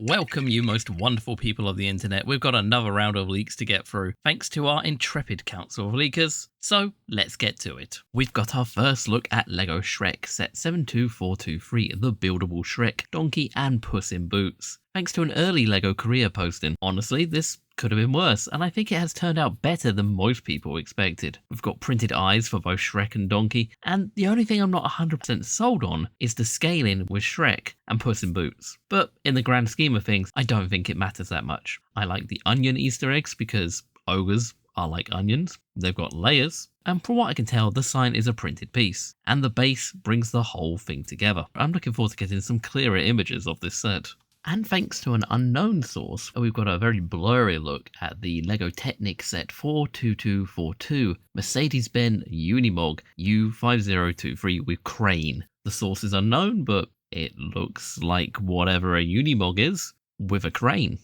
Welcome, you most wonderful people of the internet. We've got another round of leaks to get through, thanks to our intrepid council of leakers. So, let's get to it. We've got our first look at LEGO Shrek, set 72423, the buildable Shrek, Donkey and Puss in Boots. Thanks to an early LEGO Korea posting. Honestly, this could have been worse, and I think it has turned out better than most people expected. We've got printed eyes for both Shrek and Donkey, and the only thing I'm not 100% sold on is the scaling with Shrek and Puss in Boots. But in the grand scheme of things, I don't think it matters that much. I like the onion Easter eggs because ogres are like onions, they've got layers, and from what I can tell, the sign is a printed piece, and the base brings the whole thing together. I'm looking forward to getting some clearer images of this set. And thanks to an unknown source, we've got a very blurry look at the LEGO Technic set 42242 Mercedes-Benz Unimog U5023 with crane. The source is unknown, but it looks like whatever a Unimog is with a crane.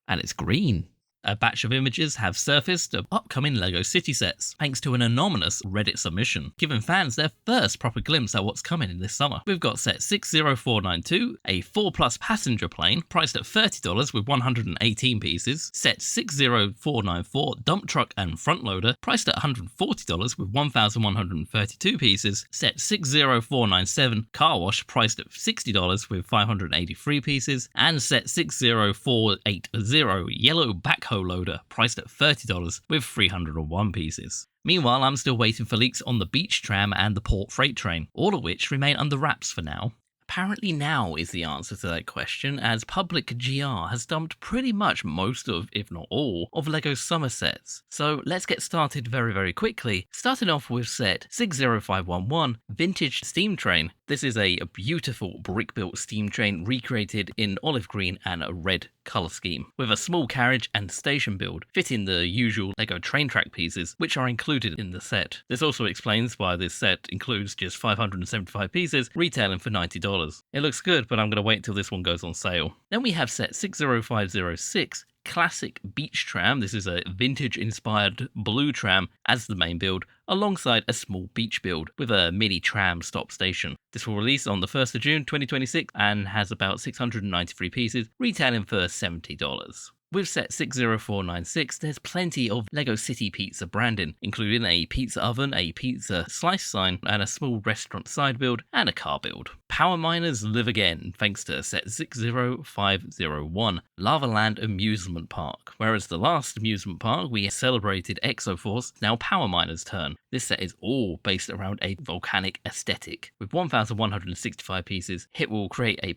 And it's green. A batch of images have surfaced of upcoming LEGO City sets, thanks to an anonymous Reddit submission, giving fans their first proper glimpse at what's coming in this summer. We've got set 60492, a 4+ passenger plane, priced at $30 with 118 pieces, set 60494, dump truck and front loader, priced at $140 with 1,132 pieces, set 60497, car wash, priced at $60 with 583 pieces, and set 60480, yellow backhoe loader, priced at $30 with 301 pieces. Meanwhile, I'm still waiting for leaks on the beach tram and the port freight train, all of which remain under wraps for now. Apparently now is the answer to that question, as Public.gr has dumped pretty much most of, if not all, of LEGO Summer sets. So let's get started very quickly, starting off with set 60511, Vintage Steam Train. This is a beautiful brick-built steam train recreated in olive green and a red colour scheme, with a small carriage and station build, fitting the usual LEGO train track pieces, which are included in the set. This also explains why this set includes just 575 pieces, retailing for $90. It looks good, but I'm going to wait till this one goes on sale. Then we have set 60506, Classic Beach Tram. This is a vintage-inspired blue tram as the main build, alongside a small beach build with a mini tram stop station. This will release on the 1st of June 2026 and has about 693 pieces, retailing for $70. With set 60496, there's plenty of LEGO City Pizza branding, including a pizza oven, a pizza slice sign, and a small restaurant side build, and a car build. Power miners live again, thanks to set 60501, Lava Land Amusement Park. Whereas the last amusement park we celebrated Exoforce, now Power Miners' turn. This set is all based around a volcanic aesthetic. With 1,165 pieces, it will create a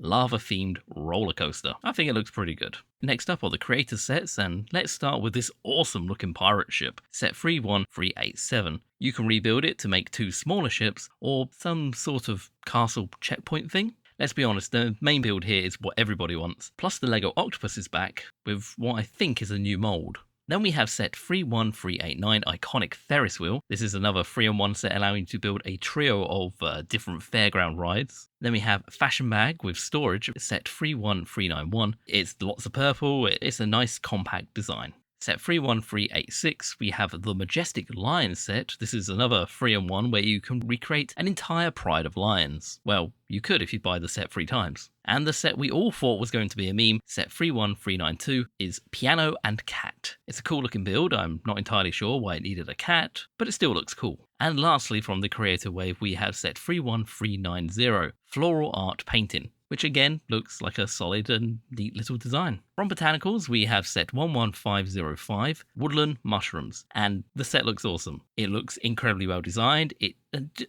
lava-themed roller coaster. I think it looks pretty good. Next up are the creator sets, and let's start with this awesome looking pirate ship, set 31387. You can rebuild it to make 2 smaller ships, or some sort of castle checkpoint thing. Let's be honest, the main build here is what everybody wants. Plus the LEGO Octopus is back, with what I think is a new mould. Then we have set 31389, Iconic Ferris Wheel. This is another 3-in-1 set allowing you to build a trio of different fairground rides. Then we have Fashion Bag with storage, set 31391. It's lots of purple, it's a nice compact design. Set 31386, we have the Majestic Lion set. This is another 3-in-1 where you can recreate an entire pride of lions. Well, you could if you buy the set 3 times. And the set we all thought was going to be a meme, set 31392, is Piano and Cat. It's a cool looking build. I'm not entirely sure why it needed a cat, but it still looks cool. And lastly, from the creator wave, we have set 31390, Floral Art Painting, which again looks like a solid and neat little design. From Botanicals, we have set 11505, Woodland Mushrooms, and the set looks awesome. It looks incredibly well designed.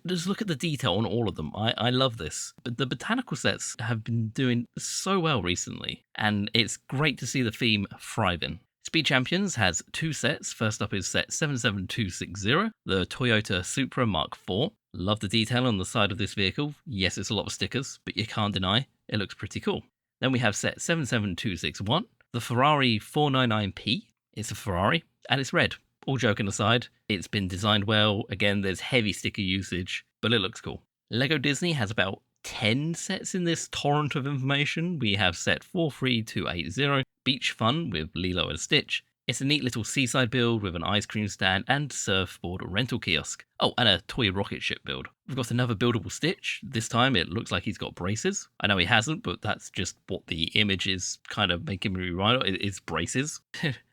Just look at the detail on all of them. I love this. But the botanical sets have been doing so well recently, and it's great to see the theme thriving. Speed Champions has 2 sets. First up is set 77260, the Toyota Supra Mark IV. Love the detail on the side of this vehicle. Yes, it's a lot of stickers, but you can't deny it looks pretty cool. Then we have set 77261, the Ferrari 499P. It's a Ferrari, and it's red. All joking aside, it's been designed well. Again, there's heavy sticker usage, but it looks cool. LEGO Disney has about 10 sets in this torrent of information. We have set 43280, Beach Fun with Lilo and Stitch. It's a neat little seaside build with an ice cream stand and surfboard rental kiosk. Oh, and a toy rocket ship build. We've got another buildable Stitch. This time it looks like he's got braces. I know he hasn't, but that's just what the image is kind of making me remind of. It's braces.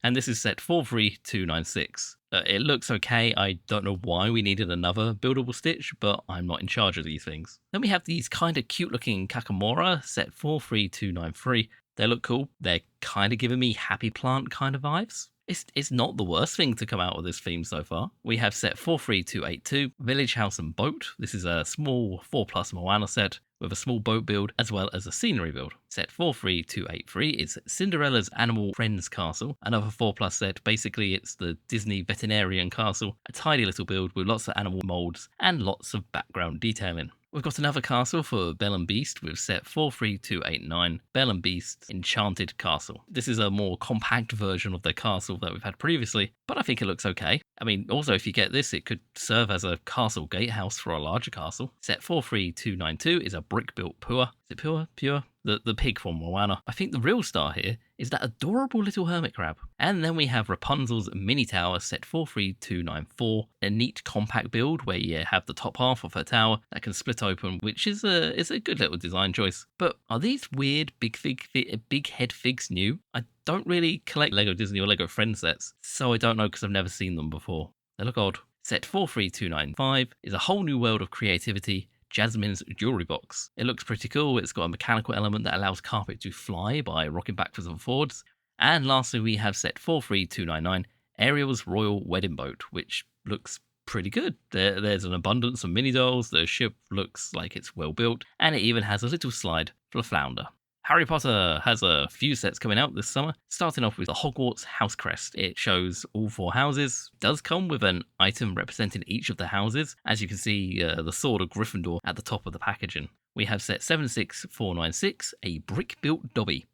And this is set 43296. It looks okay. I don't know why we needed another buildable Stitch, but I'm not in charge of these things. Then we have these kind of cute looking Kakamora, set 43293. They look cool. They're kind of giving me Happy Plant kind of vibes. It's not the worst thing to come out of this theme so far. We have set 43282, Village House and Boat. This is a small 4+ Moana set with a small boat build as well as a scenery build. Set 43283 is Cinderella's Animal Friends Castle, another 4+ set. Basically, it's the Disney Veterinarian Castle, a tidy little build with lots of animal molds and lots of background detailing. We've got another castle for Belle and Beast with set 43289, Belle and Beast's Enchanted Castle. This is a more compact version of the castle that we've had previously, but I think it looks okay. I mean, also if you get this, it could serve as a castle gatehouse for a larger castle. Set 43292 is a brick-built Pua. Is it Pua? Pure? The pig from Moana. I think the real star here is that adorable little hermit crab. And then we have Rapunzel's mini tower set 43294, a neat compact build where you have the top half of her tower that can split open, which is a good little design choice. But are these weird big head figs new? I don't really collect Lego Disney or Lego Friends sets, so I don't know because I've never seen them before. They look odd. Set 43295 is a whole new world of creativity, Jasmine's jewelry box. It looks pretty cool. It's got a mechanical element that allows carpet to fly by rocking backwards and forwards. And lastly, we have set 43299, Ariel's Royal Wedding Boat, which looks pretty good. There's an abundance of mini dolls, the ship looks like it's well built, and it even has a little slide for Flounder. Harry Potter has a few sets coming out this summer, starting off with the Hogwarts House Crest. It shows all 4 houses, does come with an item representing each of the houses. As you can see, the Sword of Gryffindor at the top of the packaging. We have set 76496, a brick-built Dobby.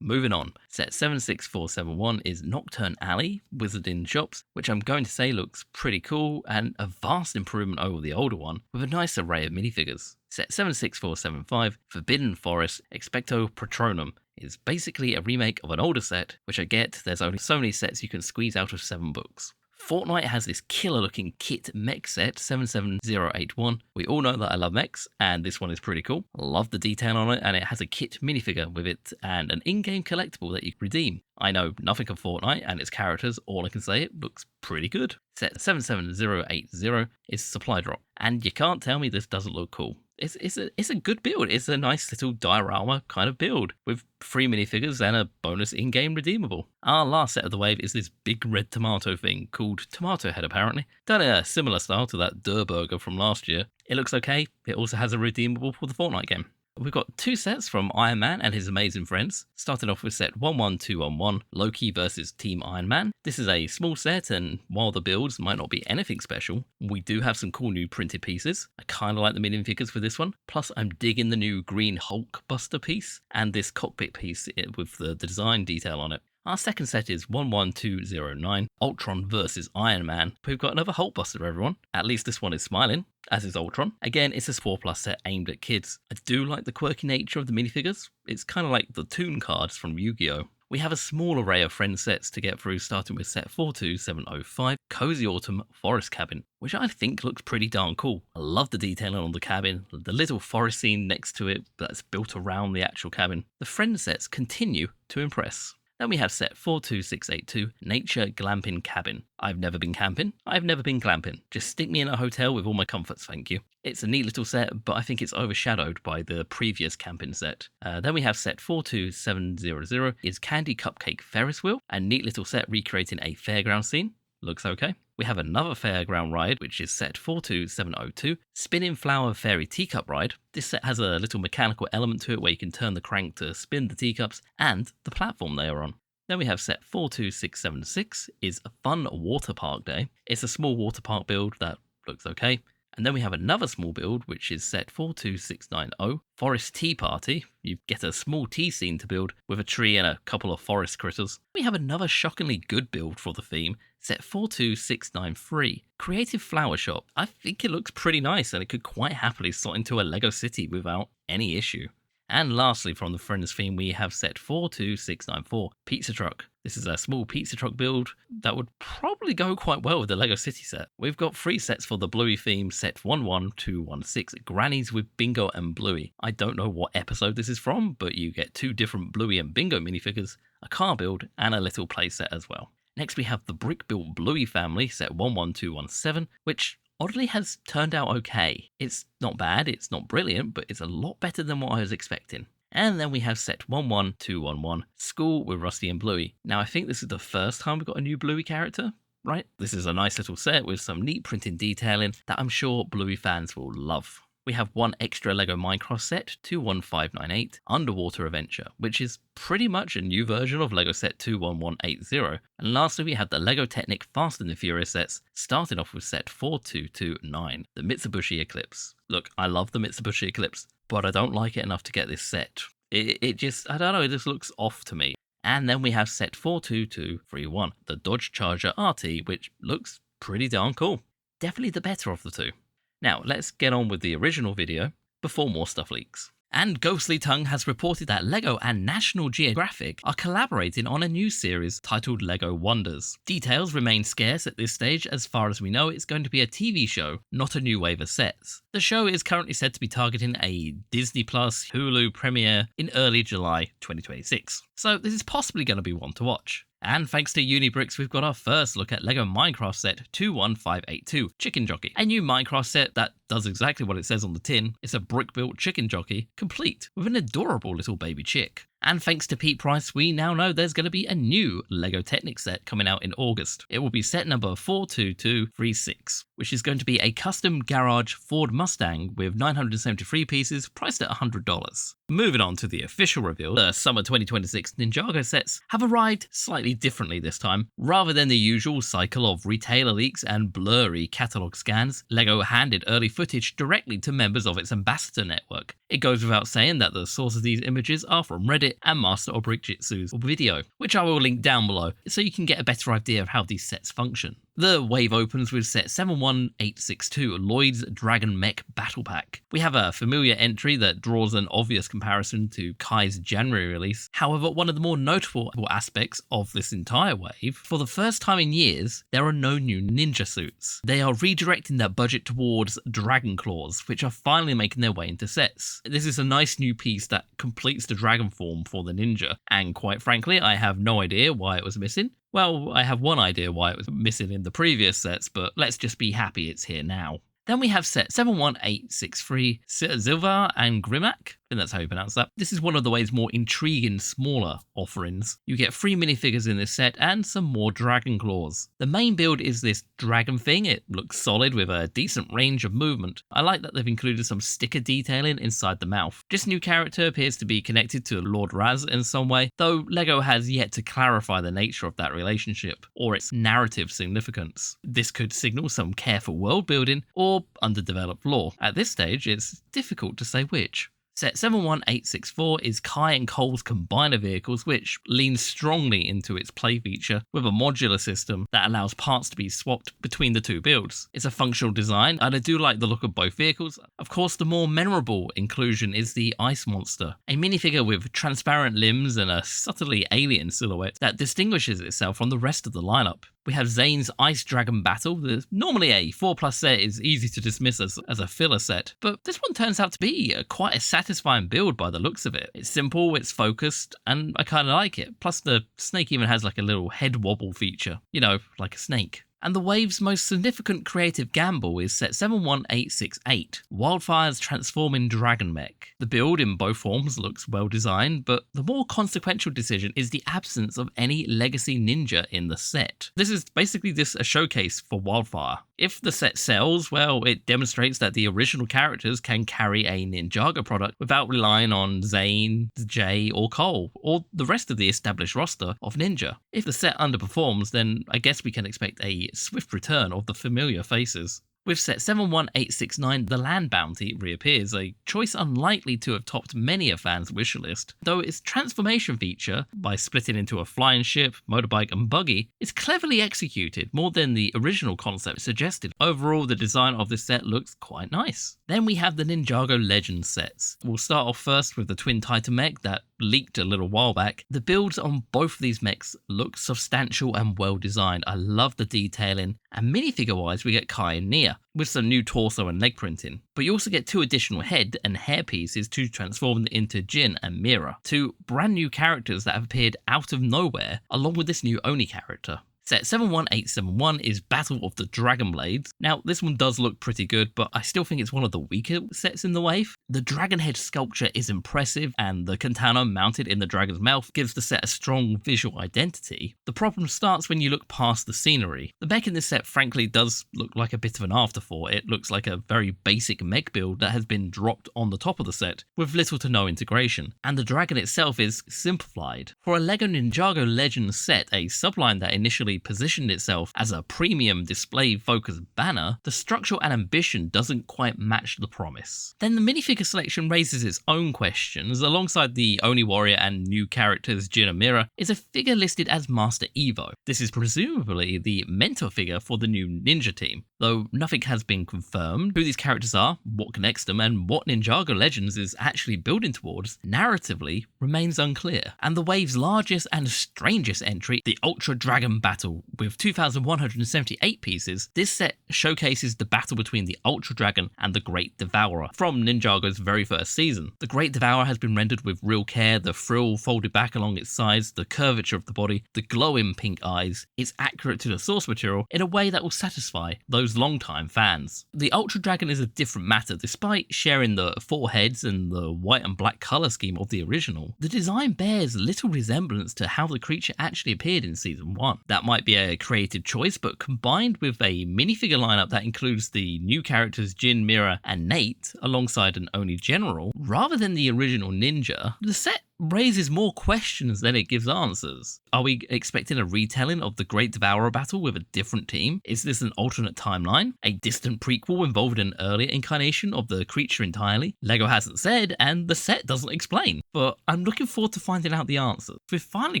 Moving on, set 76471 is Nocturne Alley, Wizarding Shops, which I'm going to say looks pretty cool and a vast improvement over the older one, with a nice array of minifigures. Set 76475, Forbidden Forest Expecto Patronum, is basically a remake of an older set, which I get, there's only so many sets you can squeeze out of 7 books. Fortnite has this killer looking kit mech set 77081. We all know that I love mechs, and this one is pretty cool. I love the detail on it, and it has a kit minifigure with it and an in-game collectible that you can redeem. I know nothing of Fortnite and its characters, all I can say it looks pretty good. Set 77080 is Supply Drop, and you can't tell me this doesn't look cool. It's a good build. It's a nice little diorama kind of build with 3 minifigures and a bonus in-game redeemable. Our last set of the wave is this big red tomato thing called Tomato Head apparently. Done in a similar style to that Durr Burger from last year. It looks okay. It also has a redeemable for the Fortnite game. We've got 2 sets from Iron Man and his amazing friends, starting off with set 11211, Loki versus Team Iron Man. This is a small set, and while the builds might not be anything special, we do have some cool new printed pieces. I kind of like the minifigures for this one, plus I'm digging the new green Hulk Buster piece, and this cockpit piece with the design detail on it. Our second set is 11209, Ultron versus Iron Man. We've got another Hulkbuster, everyone. At least this one is smiling, as is Ultron. Again, it's a 4+ set aimed at kids. I do like the quirky nature of the minifigures. It's kind of like the Toon cards from Yu-Gi-Oh! We have a small array of friend sets to get through, starting with set 42705, Cozy Autumn Forest Cabin, which I think looks pretty darn cool. I love the detailing on the cabin, the little forest scene next to it that's built around the actual cabin. The friend sets continue to impress. Then we have set 42682, Nature Glamping Cabin. I've never been camping, I've never been glamping. Just stick me in a hotel with all my comforts, thank you. It's a neat little set, but I think it's overshadowed by the previous camping set. Then we have set 42700, is Candy Cupcake Ferris Wheel, a neat little set recreating a fairground scene. Looks okay. We have another fairground ride, which is set 42702, Spinning Flower Fairy Teacup Ride. This set has a little mechanical element to it where you can turn the crank to spin the teacups and the platform they are on. Then we have set 42676, is a Fun Water Park Day. It's a small water park build that looks okay. And then we have another small build, which is set 42690, Forest Tea Party. You get a small tea scene to build with a tree and a couple of forest critters. We have another shockingly good build for the theme, set 42693, Creative Flower Shop. I think it looks pretty nice and it could quite happily slot into a Lego city without any issue. And lastly, from the Friends theme, we have set 42694, Pizza Truck. This is a small pizza truck build that would probably go quite well with the LEGO City set. We've got 3 sets for the Bluey theme, set 11216, Grannies with Bingo and Bluey. I don't know what episode this is from, but you get 2 different Bluey and Bingo minifigures, a car build, and a little playset as well. Next we have the brick-built Bluey family, set 11217, which oddly has turned out okay. It's not bad, it's not brilliant, but it's a lot better than what I was expecting. And then we have set 11211, School with Rusty and Bluey. Now I think this is the first time we've got a new Bluey character, right? This is a nice little set with some neat printing detailing that I'm sure Bluey fans will love. We have 1 extra LEGO Minecraft set, 21598, Underwater Adventure, which is pretty much a new version of LEGO set 21180. And lastly, we have the LEGO Technic Fast and the Furious sets, starting off with set 4229, the Mitsubishi Eclipse. Look, I love the Mitsubishi Eclipse, but I don't like it enough to get this set. It just, I don't know, it just looks off to me. And then we have set 42231, the Dodge Charger RT, which looks pretty darn cool. Definitely the better of the two. Now, let's get on with the original video before more stuff leaks. And Ghostly Tongue has reported that LEGO and National Geographic are collaborating on a new series titled LEGO Wonders. Details remain scarce at this stage. As far as we know, it's going to be a TV show, not a new wave of sets. The show is currently said to be targeting a Disney Plus Hulu premiere in early July 2026. So this is possibly going to be one to watch. And thanks to Unibricks, we've got our first look at LEGO Minecraft set 21582, Chicken Jockey. A new Minecraft set that does exactly what it says on the tin. It's a brick-built chicken jockey, complete with an adorable little baby chick. And thanks to Pete Price, we now know there's going to be a new LEGO Technic set coming out in August. It will be set number 42236, which is going to be a custom garage Ford Mustang with 973 pieces, priced at $100. Moving on to the official reveal, the Summer 2026 Ninjago sets have arrived slightly differently this time. Rather than the usual cycle of retailer leaks and blurry catalogue scans, LEGO handed early footage directly to members of its ambassador network. It goes without saying that the source of these images are from Reddit and Master of Brickjitsu's video, which I will link down below so you can get a better idea of how these sets function. The wave opens with set 71862, Lloyd's Dragon Mech Battle Pack. We have a familiar entry that draws an obvious comparison to Kai's January release. However, one of the more notable aspects of this entire wave, for the first time in years, there are no new ninja suits. They are redirecting their budget towards dragon claws, which are finally making their way into sets. This is a nice new piece that completes the dragon form for the ninja, and quite frankly, I have no idea why it was missing. Well, I have one idea why it was missing in the previous sets, but let's just be happy it's here now. Then we have set 71863, Zilvar and Grimac. I think that's how you pronounce that. This is one of the wave's more intriguing, smaller offerings. You get 3 minifigures in this set and some more dragon claws. The main build is this dragon thing. It looks solid with a decent range of movement. I like that they've included some sticker detailing inside the mouth. This new character appears to be connected to Lord Raz in some way, though LEGO has yet to clarify the nature of that relationship or its narrative significance. This could signal some careful world building or underdeveloped lore. At this stage, it's difficult to say which. Set 71864 is Kai and Cole's combiner vehicles, which leans strongly into its play feature with a modular system that allows parts to be swapped between the two builds. It's a functional design, and I do like the look of both vehicles. Of course, the more memorable inclusion is the Ice Monster, a minifigure with transparent limbs and a subtly alien silhouette that distinguishes itself from the rest of the lineup. We have Zane's Ice Dragon Battle. Normally a 4+ set is easy to dismiss as a filler set, but this one turns out to be quite a satisfying build by the looks of it. It's simple, it's focused, and I kind of like it. Plus the snake even has like a little head wobble feature, you know, like a snake. And the wave's most significant creative gamble is set 71868, Wildfire's Transforming Dragon Mech. The build in both forms looks well designed, but the more consequential decision is the absence of any legacy ninja in the set. This is basically a showcase for Wildfire. If the set sells, well, it demonstrates that the original characters can carry a Ninjago product without relying on Zane, Jay, or Cole, or the rest of the established roster of Ninja. If the set underperforms, then I guess we can expect a swift return of the familiar faces. With set 71869, the Land Bounty reappears, a choice unlikely to have topped many a fan's wish list, though its transformation feature, by splitting into a flying ship, motorbike and buggy, is cleverly executed more than the original concept suggested. Overall, the design of this set looks quite nice. Then we have the Ninjago Legends sets. We'll start off first with the Twin Titan mech that leaked a little while back. The builds on both of these mechs look substantial and well designed. I love the detailing, and minifigure wise we get Kai and Nia, with some new torso and leg printing. But you also get 2 additional head and hair pieces to transform into Jin and Mira, 2 brand new characters that have appeared out of nowhere, along with this new Oni character. Set 71871 is Battle of the Dragon Blades. Now, this one does look pretty good, but I still think it's one of the weaker sets in the wave. The dragon head sculpture is impressive, and the katana mounted in the dragon's mouth gives the set a strong visual identity. The problem starts when you look past the scenery. The mech in this set frankly does look like a bit of an afterthought. It looks like a very basic mech build that has been dropped on the top of the set, with little to no integration, and the dragon itself is simplified. For a LEGO Ninjago Legends set, a subline that initially positioned itself as a premium display-focused banner, the structure and ambition doesn't quite match the promise. Then the minifigure selection raises its own questions. Alongside the Oni Warrior and new characters Jin and Mira is a figure listed as Master Evo. This is presumably the mentor figure for the new ninja team, though nothing has been confirmed. Who these characters are, what connects them, and what Ninjago Legends is actually building towards, narratively remains unclear. And the wave's largest and strangest entry, the Ultra Dragon Battle. With 2,178 pieces, this set showcases the battle between the Ultra Dragon and the Great Devourer from Ninjago's very first season. The Great Devourer has been rendered with real care, the frill folded back along its sides, the curvature of the body, the glowing pink eyes. It's accurate to the source material in a way that will satisfy those long-time fans. The Ultra Dragon is a different matter. Despite sharing the 4 heads and the white and black colour scheme of the original, the design bears little resemblance to how the creature actually appeared in Season 1. That might be a creative choice, but combined with a minifigure lineup that includes the new characters Jin, Mira, and Nate, alongside an Oni General, rather than the original ninja, the set raises more questions than it gives answers. Are we expecting a retelling of the Great Devourer battle with a different team? Is this an alternate timeline? A distant prequel involved an earlier incarnation of the creature entirely? LEGO hasn't said, and the set doesn't explain, but I'm looking forward to finding out the answers. We've finally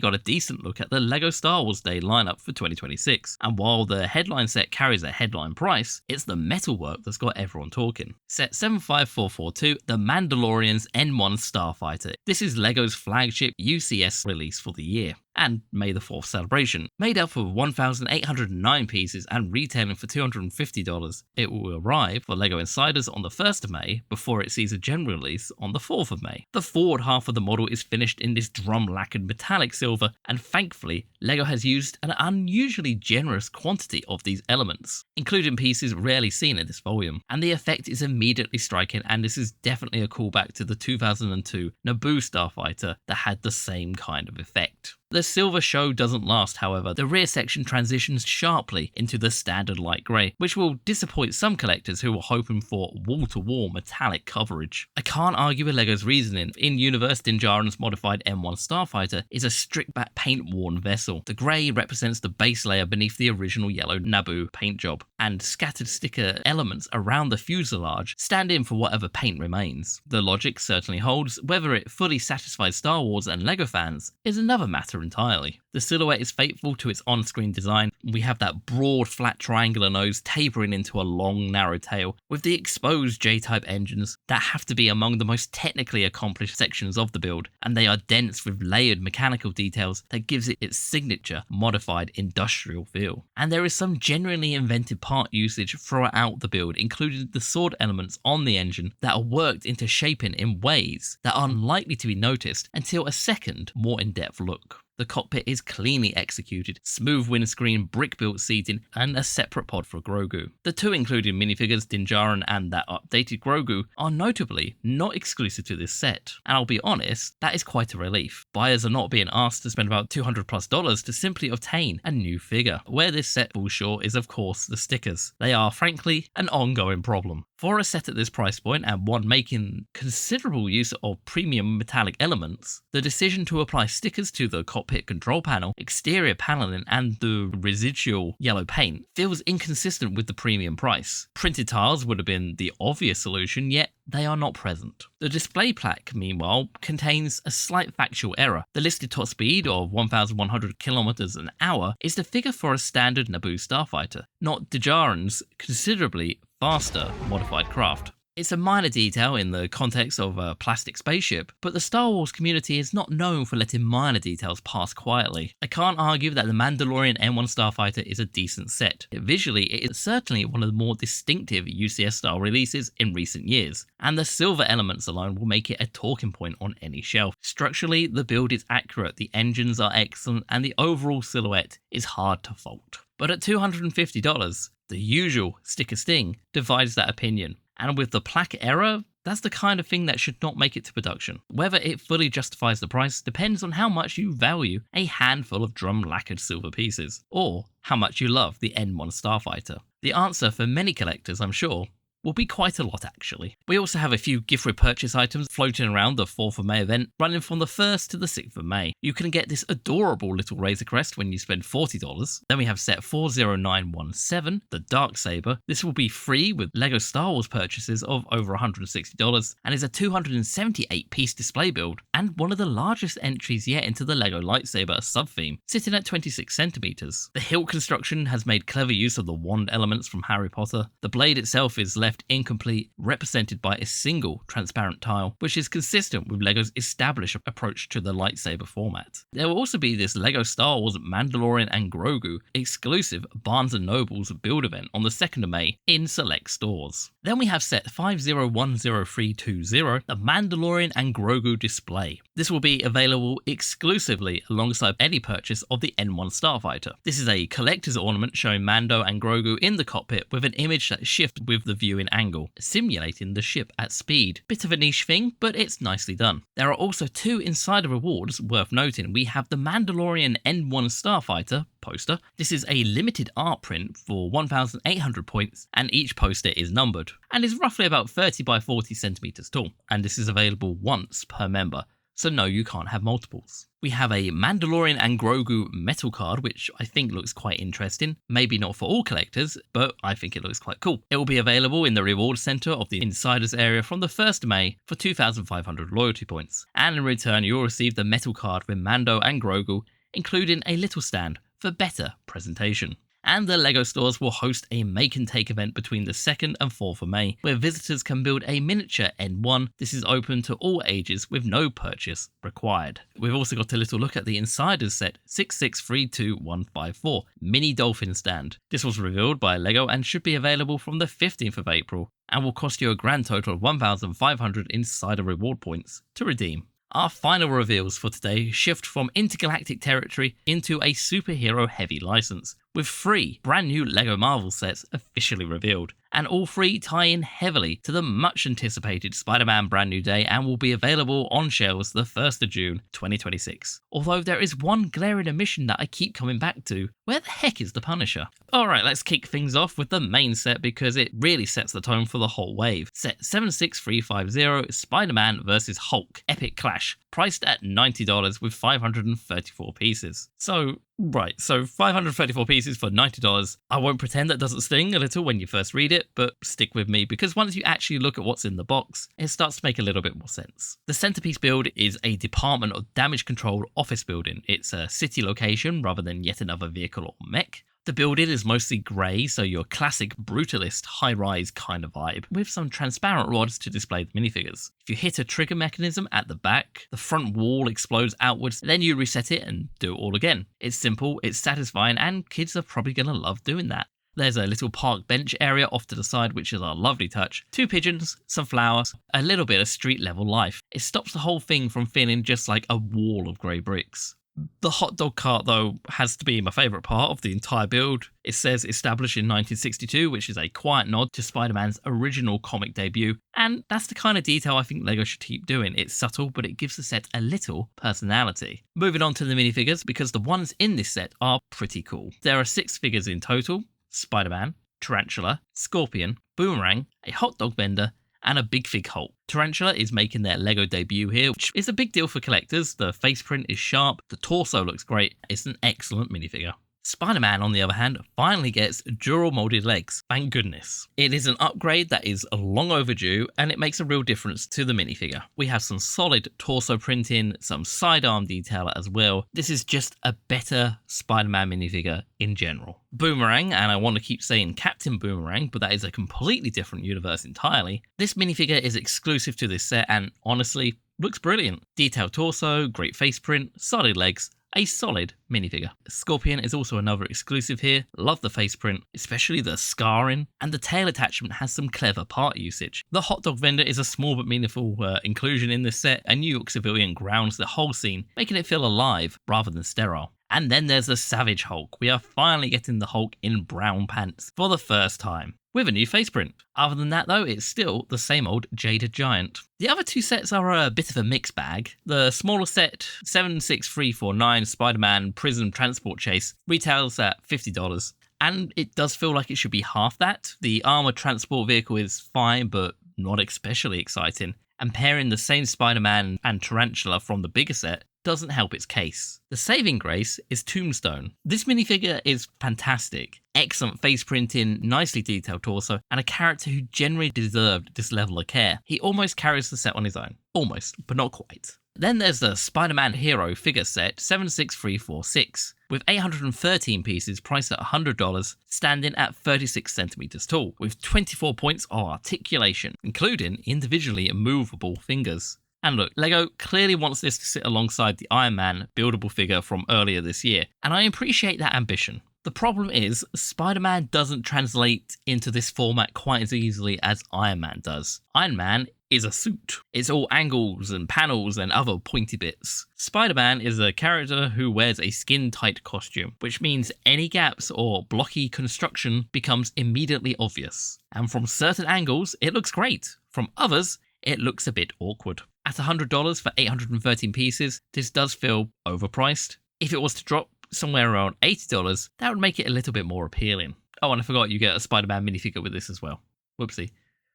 got a decent look at the LEGO Star Wars Day lineup for 2026, and while the headline set carries a headline price, it's the metalwork that's got everyone talking. Set 75442, The Mandalorian's N1 Starfighter. This is LEGO's flagship UCS release for the year, and May the 4th celebration. Made up of 1,809 pieces and retailing for $250, it will arrive for LEGO Insiders on the 1st of May before it sees a general release on the 4th of May. The forward half of the model is finished in this drum-lacquered metallic silver, and thankfully, LEGO has used an unusually generous quantity of these elements, including pieces rarely seen in this volume, and the effect is immediately striking, and this is definitely a callback to the 2002 Naboo Starfighter that had the same kind of effect. The silver show doesn't last, however. The rear section transitions sharply into the standard light grey, which will disappoint some collectors who were hoping for wall-to-wall metallic coverage. I can't argue with LEGO's reasoning. In-universe, Din Djarin's modified M1 Starfighter is a stripped-back paint-worn vessel. The grey represents the base layer beneath the original yellow Naboo paint job, and scattered sticker elements around the fuselage stand in for whatever paint remains. The logic certainly holds. Whether it fully satisfies Star Wars and LEGO fans is another matter entirely. The silhouette is faithful to its on-screen design. We have that broad, flat triangular nose tapering into a long, narrow tail, with the exposed J-type engines that have to be among the most technically accomplished sections of the build, and they are dense with layered mechanical details that gives it its signature, modified industrial feel. And there is some genuinely inventive part usage throughout the build, including the sword elements on the engine that are worked into shaping in ways that are unlikely to be noticed until a second, more in-depth look. The cockpit is cleanly executed, smooth windscreen, brick-built seating, and a separate pod for Grogu. The 2 included minifigures, Din Djarin and that updated Grogu, are notably not exclusive to this set. And I'll be honest, that is quite a relief. Buyers are not being asked to spend about $200+ to simply obtain a new figure. Where this set falls short is of course the stickers. They are frankly an ongoing problem. For a set at this price point and one making considerable use of premium metallic elements, the decision to apply stickers to the cockpit control panel, exterior paneling and the residual yellow paint feels inconsistent with the premium price. Printed tiles would have been the obvious solution, yet they are not present. The display plaque, meanwhile, contains a slight factual error. The listed top speed of 1,100 kilometers an hour is the figure for a standard Naboo starfighter, not Djarin's considerably faster modified craft. It's a minor detail in the context of a plastic spaceship, but the Star Wars community is not known for letting minor details pass quietly. I can't argue that the Mandalorian N1 Starfighter is a decent set. Visually, it is certainly one of the more distinctive UCS-style releases in recent years, and the silver elements alone will make it a talking point on any shelf. Structurally, the build is accurate, the engines are excellent, and the overall silhouette is hard to fault. But at $250, the usual sticker sting divides that opinion. And with the plaque error, that's the kind of thing that should not make it to production. Whether it fully justifies the price depends on how much you value a handful of drum lacquered silver pieces, or how much you love the N1 Starfighter. The answer for many collectors, I'm sure, will be quite a lot actually. We also have a few gift with purchase items floating around the 4th of May event, running from the 1st to the 6th of May. You can get this adorable little Razor Crest when you spend $40. Then we have set 40917, the Darksaber. This will be free with LEGO Star Wars purchases of over $160 and is a 278 piece display build and one of the largest entries yet into the LEGO lightsaber sub-theme, sitting at 26 centimeters. The hilt construction has made clever use of the wand elements from Harry Potter. The blade itself is left incomplete, represented by a single transparent tile, which is consistent with LEGO's established approach to the lightsaber format. There will also be this LEGO Star Wars Mandalorian and Grogu exclusive Barnes & Noble's build event on the 2nd of May in select stores. Then we have set 5010320, the Mandalorian and Grogu display. This will be available exclusively alongside any purchase of the N1 Starfighter. This is a collector's ornament showing Mando and Grogu in the cockpit with an image that shifts with the viewing angle, simulating the ship at speed. Bit of a niche thing, but it's nicely done. There are also 2 insider rewards worth noting. We have the Mandalorian N1 Starfighter poster. This is a limited art print for 1,800 points, and each poster is numbered, and is roughly about 30 by 40 centimeters tall, and this is available once per member. So no, you can't have multiples. We have a Mandalorian and Grogu metal card, which I think looks quite interesting. Maybe not for all collectors, but I think it looks quite cool. It will be available in the reward center of the Insiders area from the 1st of May for 2,500 loyalty points. And in return, you'll receive the metal card with Mando and Grogu, including a little stand for better presentation. And the LEGO stores will host a make and take event between the 2nd and 4th of May, where visitors can build a miniature N1. This is open to all ages with no purchase required. We've also got a little look at the Insiders set 6632154 Mini Dolphin Stand. This was revealed by LEGO and should be available from the 15th of April and will cost you a grand total of 1,500 Insider reward points to redeem. Our final reveals for today shift from intergalactic territory into a superhero heavy license, with 3 brand new LEGO Marvel sets officially revealed, and all 3 tie in heavily to the much anticipated Spider-Man Brand New Day and will be available on shelves the 1st of June 2026. Although there is one glaring omission that I keep coming back to: where the heck is the Punisher? Alright, let's kick things off with the main set because it really sets the tone for the whole wave. Set 76350, Spider-Man vs Hulk Epic Clash, priced at $90 with 534 pieces. So 534 pieces for $90. I won't pretend that doesn't sting a little when you first read it, but stick with me because once you actually look at what's in the box, it starts to make a little bit more sense. The centerpiece build is a Department of Damage Control office building. It's a city location rather than yet another vehicle or mech. The building is mostly grey, so your classic brutalist high-rise kind of vibe, with some transparent rods to display the minifigures. If you hit a trigger mechanism at the back, the front wall explodes outwards, then you reset it and do it all again. It's simple, it's satisfying, and kids are probably going to love doing that. There's a little park bench area off to the side, which is a lovely touch. 2 pigeons, some flowers, a little bit of street level life. It stops the whole thing from feeling just like a wall of grey bricks. The hot dog cart, though, has to be my favourite part of the entire build. It says established in 1962, which is a quiet nod to Spider-Man's original comic debut, and that's the kind of detail I think LEGO should keep doing. It's subtle, but it gives the set a little personality. Moving on to the minifigures, because the ones in this set are pretty cool. There are 6 figures in total: Spider-Man, Tarantula, Scorpion, Boomerang, a hot dog vendor, and a Big Fig Hulk. Tarantula is making their LEGO debut here, which is a big deal for collectors. The face print is sharp, the torso looks great, it's an excellent minifigure. Spider-Man, on the other hand, finally gets dual molded legs, thank goodness. It is an upgrade that is long overdue, and it makes a real difference to the minifigure. We have some solid torso printing, some sidearm detail as well. This is just a better Spider-Man minifigure in general. Boomerang, and I want to keep saying Captain Boomerang, but that is a completely different universe entirely. This minifigure is exclusive to this set and honestly looks brilliant. Detailed torso, great face print, solid legs, a solid minifigure. Scorpion is also another exclusive here. Love the face print, especially the scarring, and the tail attachment has some clever part usage. The hot dog vendor is a small but meaningful inclusion in this set. A New York civilian grounds the whole scene, making it feel alive rather than sterile. And then there's the Savage Hulk. We are finally getting the Hulk in brown pants for the first time, with a new face print. Other than that though, it's still the same old Jaded Giant. The other two sets are a bit of a mixed bag. The smaller set, 76349 Spider-Man Prison Transport Chase, retails at $50. And it does feel like it should be half that. The armored transport vehicle is fine, but not especially exciting. And pairing the same Spider-Man and Tarantula from the bigger set doesn't help its case. The saving grace is Tombstone. This minifigure is fantastic. Excellent face printing, nicely detailed torso, and a character who generally deserved this level of care. He almost carries the set on his own. Almost, but not quite. Then there's the Spider-Man Hero figure set 76346, with 813 pieces priced at $100, standing at 36 centimeters tall, with 24 points of articulation, including individually movable fingers. And look, LEGO clearly wants this to sit alongside the Iron Man buildable figure from earlier this year, and I appreciate that ambition. The problem is, Spider-Man doesn't translate into this format quite as easily as Iron Man does. Iron Man is a suit. It's all angles and panels and other pointy bits. Spider-Man is a character who wears a skin-tight costume, which means any gaps or blocky construction becomes immediately obvious. And from certain angles, it looks great. From others, it looks a bit awkward. At $100 for 813 pieces, this does feel overpriced. If it was to drop somewhere around $80, that would make it a little bit more appealing. Oh, and I forgot you get a Spider-Man minifigure with this as well. Whoopsie.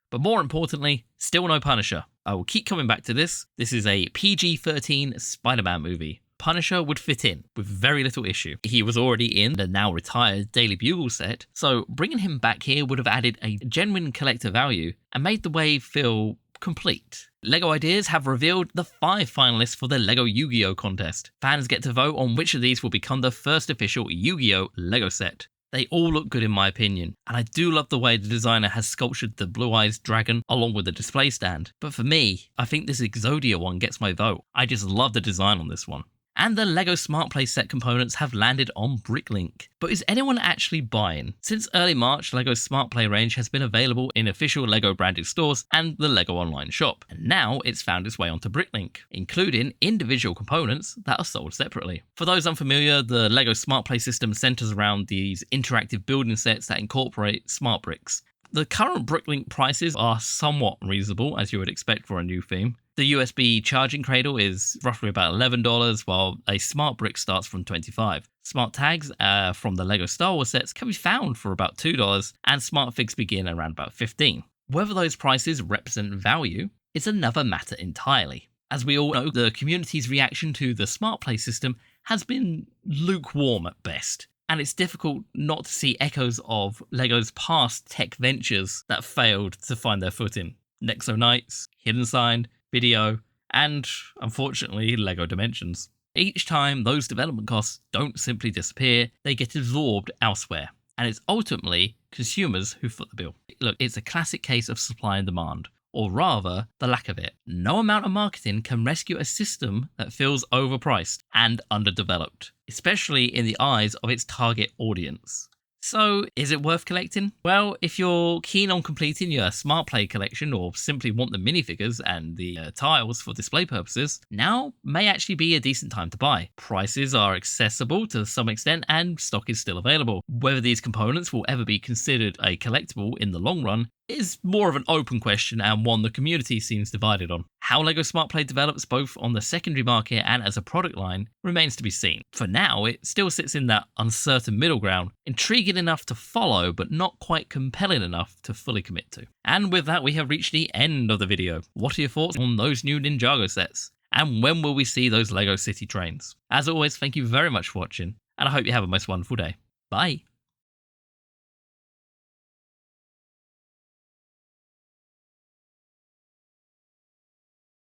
But more importantly, still no Punisher. I will keep coming back to this. This is a PG-13 Spider-Man movie. Punisher would fit in with very little issue. He was already in the now retired Daily Bugle set, so bringing him back here would have added a genuine collector value and made the wave feel complete. LEGO Ideas have revealed the 5 finalists for the LEGO Yu-Gi-Oh contest. Fans get to vote on which of these will become the first official Yu-Gi-Oh LEGO set. They all look good in my opinion, and I do love the way the designer has sculptured the Blue Eyes dragon along with the display stand. But for me, I think this Exodia one gets my vote. I just love the design on this one. And the LEGO Smart Play set components have landed on Bricklink. But is anyone actually buying? Since early March, LEGO's Smart Play range has been available in official LEGO branded stores and the LEGO online shop. And now it's found its way onto Bricklink, including individual components that are sold separately. For those unfamiliar, the LEGO Smart Play system centers around these interactive building sets that incorporate smart bricks. The current Bricklink prices are somewhat reasonable, as you would expect for a new theme. The USB charging cradle is roughly about $11, while a smart brick starts from $25. Smart tags from the LEGO Star Wars sets can be found for about $2, and smart figs begin around about $15. Whether those prices represent value is another matter entirely. As we all know, the community's reaction to the Smart Play system has been lukewarm at best. And it's difficult not to see echoes of LEGO's past tech ventures that failed to find their footing. Nexo Knights, Hidden Sign, Video, and, unfortunately, LEGO Dimensions. Each time, those development costs don't simply disappear, they get absorbed elsewhere. And it's ultimately consumers who foot the bill. Look, it's a classic case of supply and demand. Or rather, the lack of it. No amount of marketing can rescue a system that feels overpriced and underdeveloped, especially in the eyes of its target audience. So, is it worth collecting? Well, if you're keen on completing your Smart Play collection or simply want the minifigures and the tiles for display purposes, now may actually be a decent time to buy. Prices are accessible to some extent and stock is still available. Whether these components will ever be considered a collectible in the long run is more of an open question and one the community seems divided on. How LEGO Smart Play develops both on the secondary market and as a product line remains to be seen. For now, it still sits in that uncertain middle ground, intriguing enough to follow but not quite compelling enough to fully commit to. And with that, we have reached the end of the video. What are your thoughts on those new Ninjago sets? And when will we see those LEGO City trains? As always, thank you very much for watching, and I hope you have a most wonderful day. Bye!